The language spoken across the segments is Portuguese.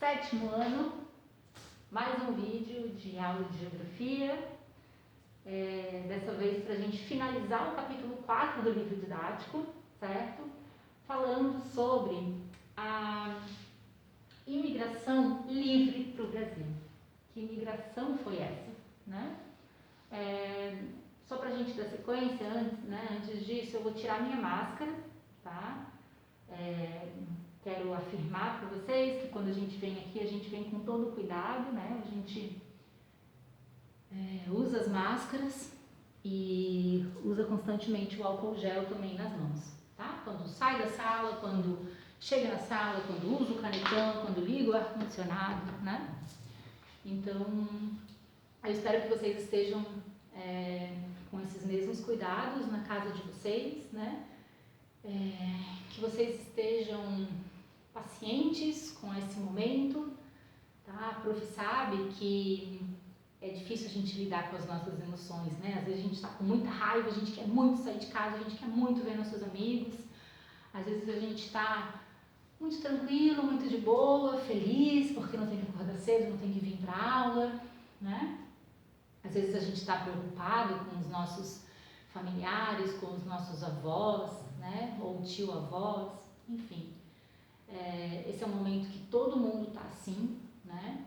Sétimo ano, mais um vídeo de aula de geografia, dessa vez para a gente finalizar o capítulo 4 do livro didático, certo? Falando sobre a imigração livre para o Brasil. Que imigração foi essa, né? Só para a gente dar sequência, antes disso eu vou tirar minha máscara, tá? Quero afirmar para vocês que quando a gente vem aqui, a gente vem com todo o cuidado, né? A gente usa as máscaras e usa constantemente o álcool gel também nas mãos, tá? Quando sai da sala, quando chega na sala, quando usa o canetão, quando liga o ar-condicionado, né? Então, eu espero que vocês estejam com esses mesmos cuidados na casa de vocês, né? Que vocês estejam pacientes com esse momento, tá? A Prof sabe que é difícil a gente lidar com as nossas emoções, né? Às vezes a gente está com muita raiva, a gente quer muito sair de casa, a gente quer muito ver nossos amigos. Às vezes a gente está muito tranquilo, muito de boa, feliz, porque não tem que acordar cedo, não tem que vir para aula, né? Às vezes a gente está preocupado com os nossos familiares, com os nossos avós, né? Ou tio-avós, enfim. Esse é um momento que todo mundo está assim, né?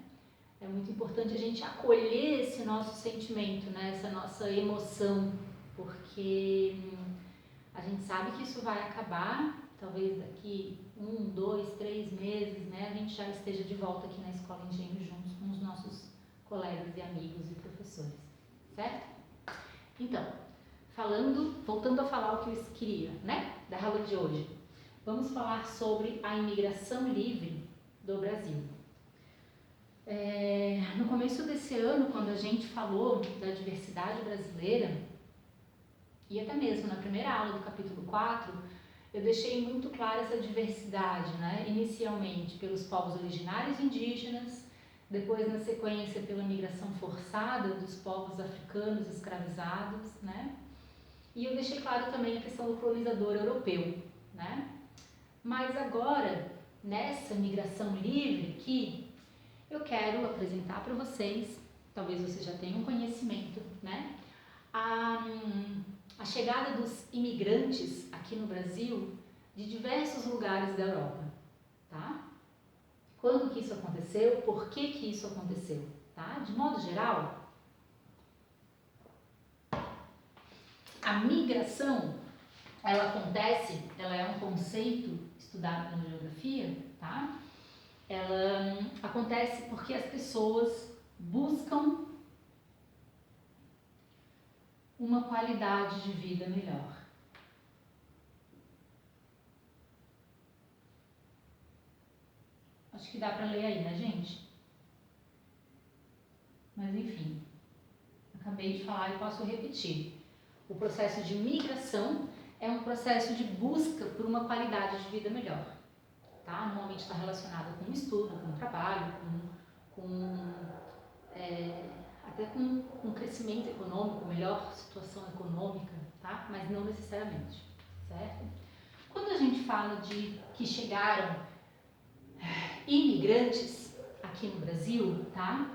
É muito importante a gente acolher esse nosso sentimento, né? Essa nossa emoção, porque a gente sabe que isso vai acabar, talvez daqui 1, 2, 3 meses, né? A gente já esteja de volta aqui na Escola Engenho juntos com os nossos colegas e amigos e professores, certo? Então, voltando a falar o que eu queria, né? Da aula de hoje. Vamos falar sobre a imigração livre do Brasil. No começo desse ano, quando a gente falou da diversidade brasileira, e até mesmo na primeira aula do capítulo 4, eu deixei muito clara essa diversidade, né? Inicialmente pelos povos originários indígenas, depois na sequência pela migração forçada dos povos africanos escravizados, né? E eu deixei claro também a questão do colonizador europeu, né? Mas agora, nessa migração livre aqui, eu quero apresentar para vocês, talvez vocês já tenham conhecimento, né? A chegada dos imigrantes aqui no Brasil de diversos lugares da Europa, tá? Quando que isso aconteceu? Por que que isso aconteceu, tá? De modo geral, a migração, ela é um conceito estudado na geografia, tá? Ela acontece porque as pessoas buscam uma qualidade de vida melhor. Acho que dá para ler aí, né, gente? Mas enfim, acabei de falar e posso repetir. O processo de migração é um processo de busca por uma qualidade de vida melhor, tá? Normalmente está relacionado com o estudo, com o trabalho, até com crescimento econômico, melhor situação econômica, tá? Mas não necessariamente, certo? Quando a gente fala de que chegaram imigrantes aqui no Brasil, tá?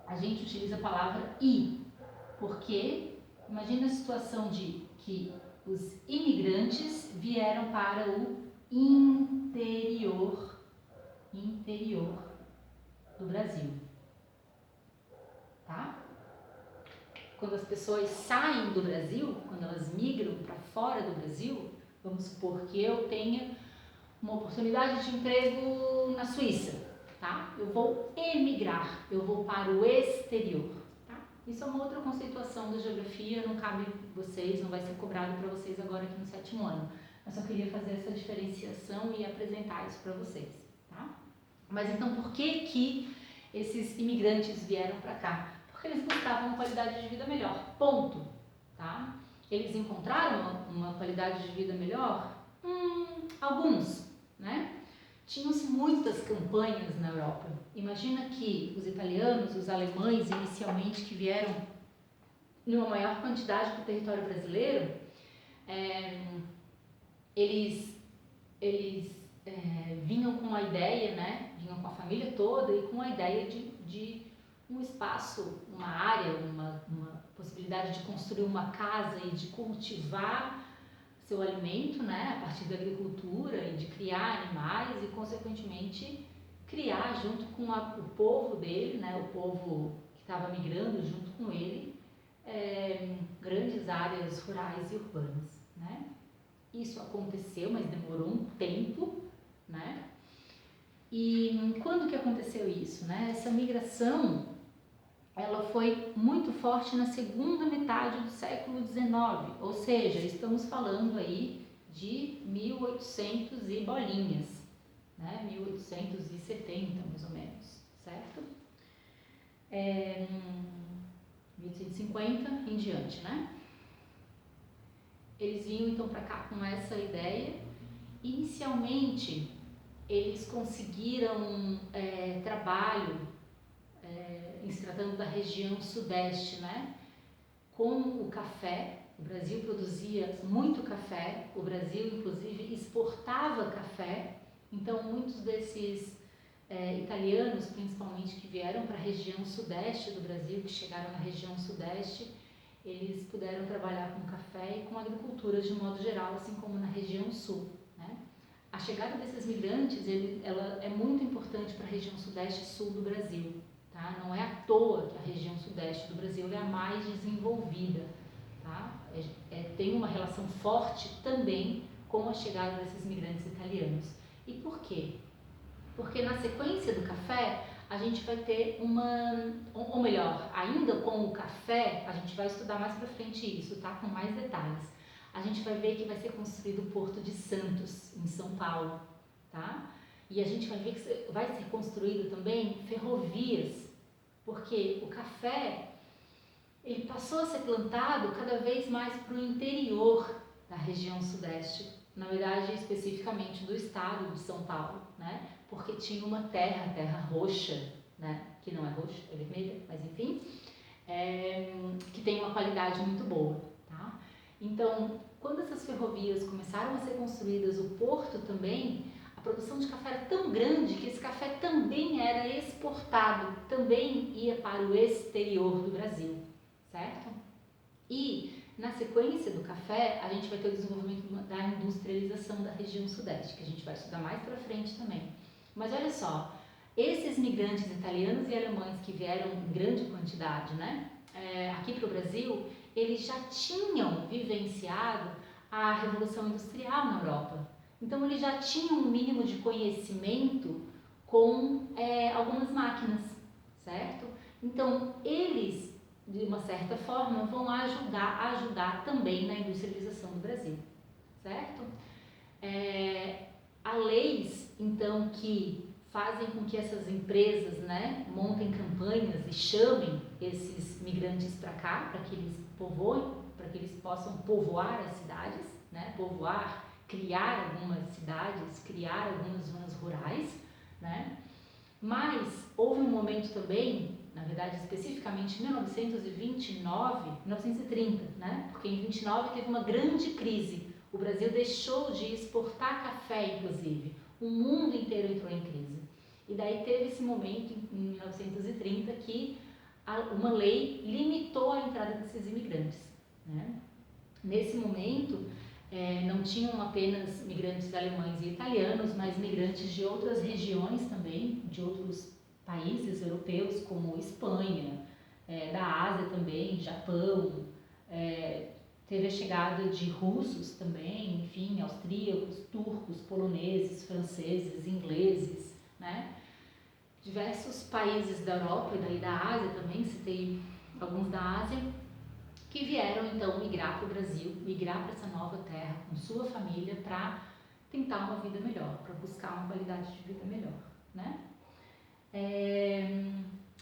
A gente utiliza a palavra porque imagina a situação de que os imigrantes vieram para o interior do Brasil, tá? Quando as pessoas saem do Brasil, quando elas migram para fora do Brasil, vamos supor que eu tenha uma oportunidade de emprego na Suíça, tá? Eu vou emigrar, eu vou para o exterior, tá? Isso é uma outra conceituação da geografia, não cabe vocês, não vai ser cobrado para vocês agora aqui no sétimo ano. Eu só queria fazer essa diferenciação e apresentar isso para vocês, tá? Mas então, por que esses imigrantes vieram para cá? Porque eles buscavam uma qualidade de vida melhor, ponto, tá? Eles encontraram uma qualidade de vida melhor? Alguns, né? Tinham-se muitas campanhas na Europa. Imagina que os italianos, os alemães, inicialmente, que vieram numa maior quantidade para o território brasileiro, eles vinham com a ideia, né, vinham com a família toda e com a ideia de um espaço, uma área, uma possibilidade de construir uma casa e de cultivar seu alimento, né, a partir da agricultura e de criar animais e, consequentemente, criar junto com o povo dele, né, o povo que estava migrando junto com ele, grandes áreas rurais e urbanas, né. Isso aconteceu, mas demorou um tempo, né. E quando que aconteceu isso, né? Essa migração, ela foi muito forte na segunda metade do século XIX, ou seja, estamos falando aí de 1800 e bolinhas, né? 1870 mais ou menos, certo? 1850 em diante, né? Eles vinham então para cá com essa ideia. Inicialmente, eles conseguiram trabalho em se tratando da região sudeste, né? Com o café. O Brasil produzia muito café, o Brasil inclusive exportava café, então muitos desses italianos, principalmente, que vieram para a região sudeste do Brasil, que chegaram na região sudeste, eles puderam trabalhar com café e com agricultura de modo geral, assim como na região sul, né? A chegada desses migrantes, ela é muito importante para a região sudeste e sul do Brasil, tá? Não é à toa que a região sudeste do Brasil é a mais desenvolvida, tá? Tem uma relação forte também com a chegada desses migrantes italianos. E por quê? Porque na sequência do café, a gente vai ter ou melhor, ainda com o café, a gente vai estudar mais para frente isso, tá? Com mais detalhes. A gente vai ver que vai ser construído o Porto de Santos, em São Paulo, tá? E a gente vai ver que vai ser construído também ferrovias, porque o café, ele passou a ser plantado cada vez mais para o interior da região sudeste, na verdade, especificamente do estado de São Paulo, né? Porque tinha uma terra roxa, né? Que não é roxa, é vermelha, mas enfim, que tem uma qualidade muito boa, tá? Então, quando essas ferrovias começaram a ser construídas, o porto também, a produção de café era tão grande que esse café também era exportado, também ia para o exterior do Brasil, certo? E na sequência do café, a gente vai ter o desenvolvimento da industrialização da região sudeste, que a gente vai estudar mais para frente também. Mas olha só, esses migrantes italianos e alemães que vieram em grande quantidade, né, aqui para o Brasil, eles já tinham vivenciado a Revolução Industrial na Europa. Então, eles já tinham um mínimo de conhecimento com algumas máquinas, certo? Então, eles, de uma certa forma, vão ajudar também na industrialização do Brasil, certo? Há leis, então, que fazem com que essas empresas, né, montem campanhas e chamem esses migrantes para cá, para que eles povoem, para que eles possam povoar as cidades, né, criar algumas cidades, criar algumas zonas rurais, né? Mas houve um momento também, na verdade especificamente em 1930, né? Porque em 29 teve uma grande crise. O Brasil deixou de exportar café, inclusive. O mundo inteiro entrou em crise. E daí teve esse momento, em 1930, que uma lei limitou a entrada desses imigrantes, né? Nesse momento, não tinham apenas migrantes alemães e italianos, mas migrantes de outras regiões também, de outros países europeus, como Espanha, da Ásia também, Japão, teve a chegada de russos também, enfim, austríacos, turcos, poloneses, franceses, ingleses, né? Diversos países da Europa e daí da Ásia também, citei alguns da Ásia, que vieram então migrar para o Brasil, migrar para essa nova terra com sua família para tentar uma vida melhor, para buscar uma qualidade de vida melhor, né?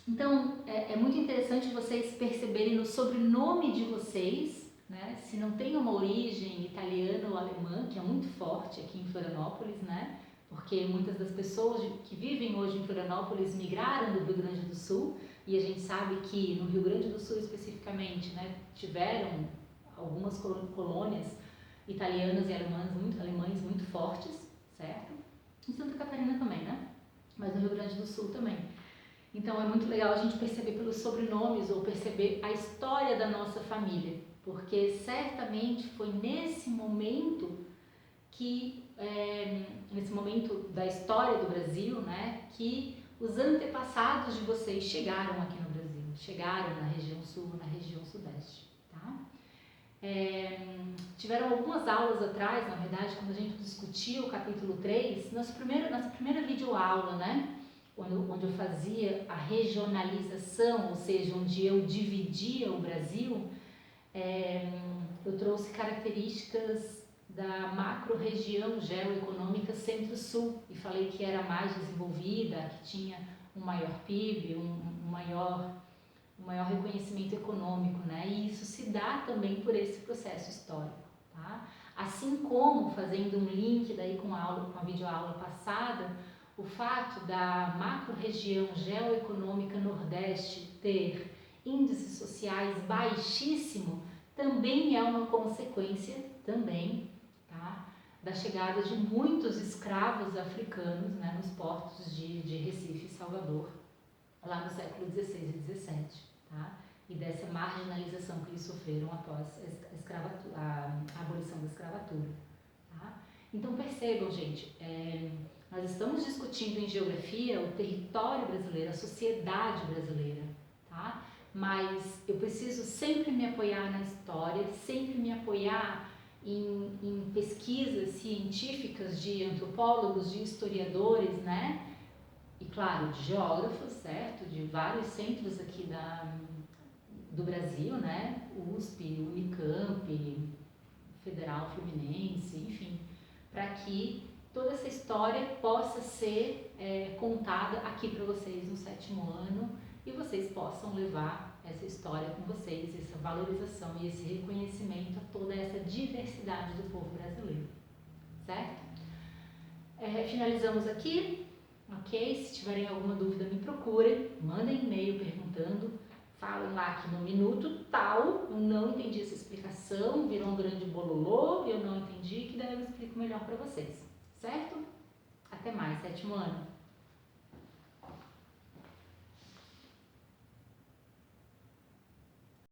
Então, é muito interessante vocês perceberem no sobrenome de vocês, né? Se não tem uma origem italiana ou alemã, que é muito forte aqui em Florianópolis, né? Porque muitas das pessoas que vivem hoje em Florianópolis migraram do Rio Grande do Sul, e a gente sabe que no Rio Grande do Sul especificamente, né, tiveram algumas colônias italianas e alemãs muito fortes, certo? do Rio Grande do Sul também. Então é muito legal a gente perceber pelos sobrenomes ou perceber a história da nossa família, porque certamente foi nesse momento que, nesse momento da história do Brasil, né, que os antepassados de vocês chegaram aqui no Brasil, chegaram na região sul, na região sudeste, tá? Tiveram algumas aulas atrás, na verdade, quando a gente discutia o capítulo 3, nossa primeira videoaula, né? Onde eu fazia a regionalização, ou seja, onde eu dividia o Brasil, eu trouxe características da macro-região geoeconômica Centro-Sul e falei que era mais desenvolvida, que tinha um maior PIB, um maior reconhecimento econômico, né? E isso se dá também por esse processo histórico, tá? Assim como, fazendo um link daí com a videoaula passada, o fato da macro-região geoeconômica Nordeste ter índices sociais baixíssimos também é uma consequência também, tá, da chegada de muitos escravos africanos, né, nos portos de Recife e Salvador, lá no século XVI e XVII, tá? E dessa marginalização que eles sofreram após a abolição da escravatura. Tá? Então percebam, gente, nós estamos discutindo em geografia o território brasileiro, a sociedade brasileira, tá? Mas eu preciso sempre me apoiar na história, sempre me apoiar em pesquisas científicas de antropólogos, de historiadores, né? E claro, de geógrafos, certo? De vários centros aqui do Brasil, né? USP, Unicamp, Federal Fluminense, enfim, para que toda essa história possa ser contada aqui para vocês no 7º ano e vocês possam levar essa história com vocês, essa valorização e esse reconhecimento a toda essa diversidade do povo brasileiro, certo? Finalizamos aqui, ok? Se tiverem alguma dúvida me procurem, mandem e-mail perguntando, falem lá que no minuto tal eu não entendi essa explicação, virou um grande bololô, eu não entendi, que daí eu explico melhor para vocês, certo? Até mais, 7º ano!